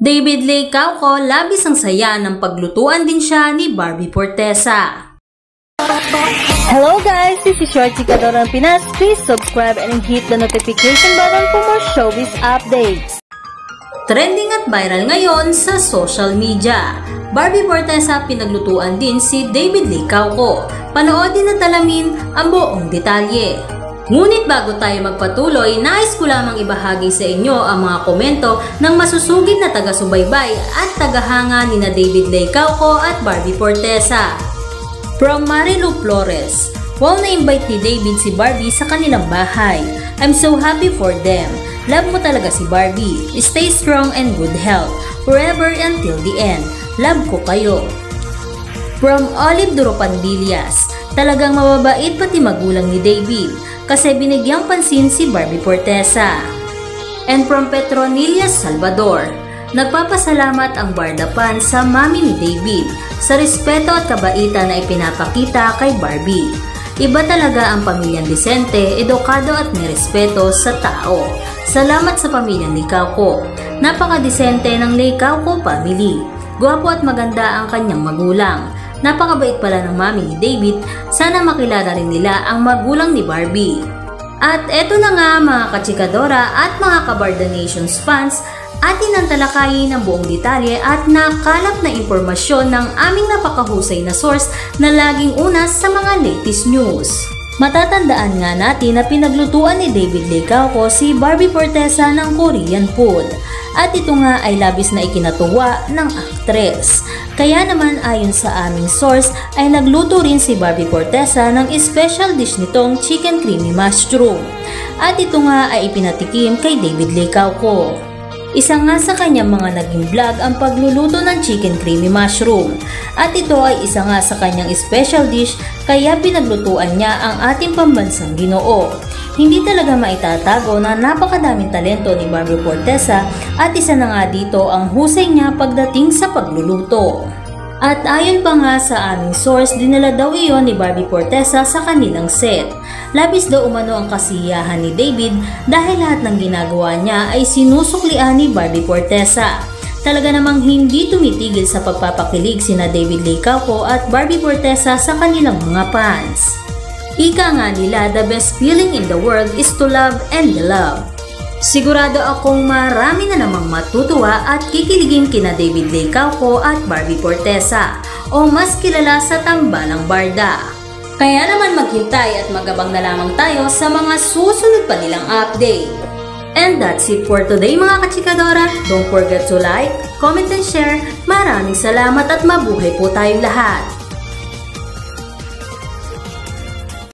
David Lay Cauco, labis ang saya ng paglutuan din siya ni Barbie Fortesa. Hello guys, this is your Chikadora ng Pinas. Please subscribe and hit the notification button for more showbiz updates. Trending at viral ngayon sa social media. Barbie Fortesa pinaglutuan din si David Lay Cauco. Panoodin at alamin ang buong detalye. Ngunit bago tayo magpatuloy, nais ko lamang ibahagi sa inyo ang mga komento ng masusugid na taga-subaybay at tagahanga ni David Lay Cauco at Barbie Fortesa. From Marilu Flores, wow, na-invite ni David si Barbie sa kanilang bahay. I'm so happy for them. Love mo talaga si Barbie. Stay strong and good health. Forever until the end. Love ko kayo. From Olive Duropandillas, talagang mababait pati magulang ni David kasi binigyang pansin si Barbie Fortesa. And from Petronillas, Salvador, nagpapasalamat ang Bardapan sa mami ni David sa respeto at kabaitan na ipinapakita kay Barbie. Iba talaga ang pamilyang Vicente, edukado at may respeto sa tao. Salamat sa pamilyang Lay Cauco. Napaka-disente ng Lay Cauco family. Gwapo at maganda ang kanyang magulang. Napakabait pala ng mami ni David, sana makilala rin nila ang magulang ni Barbie. At eto na nga mga kachikadora at mga Kabarda Nations fans, atin ang talakayin ng buong detalye at nakalap na impormasyon ng aming napakahusay na source na laging una sa mga latest news. Matatandaan nga natin na pinaglutuan ni David Lay Cauco si Barbie Fortesa ng Korean food. At ito nga ay labis na ikinatuwa ng aktres. Kaya naman ayon sa aming source ay nagluto rin si Barbie Fortesa ng special dish nitong chicken creamy mushroom. At ito nga ay ipinatikim kay David Lay Cauco. Isa nga sa kanyang mga naging vlog ang pagluluto ng chicken creamy mushroom. At ito ay isa nga sa kanyang special dish kaya pinaglutuan niya ang ating pambansang Ginoo. Hindi talaga maitatago na napakadaming talento ni Barbie Fortesa at isa na nga dito ang husay niya pagdating sa pagluluto. At ayon pa nga sa aming source, dinala daw iyon ni Barbie Fortesa sa kanilang set. Labis daw umano ang kasiyahan ni David dahil lahat ng ginagawa niya ay sinusuklian ni Barbie Fortesa. Talaga namang hindi tumitigil sa pagpapakilig sina David Lay Cauco at Barbie Fortesa sa kanilang mga fans. Ika nga nila, the best feeling in the world is to love and love. Sigurado akong marami na namang matutuwa at kikiligin kina David Lay Cauco at Barbie Fortesa o mas kilala sa Tambalang Barda. Kaya naman maghintay at magabang na lamang tayo sa mga susunod pa nilang update. And that's it for today mga kachikadora. Don't forget to like, comment and share. Maraming salamat at mabuhay po tayong lahat.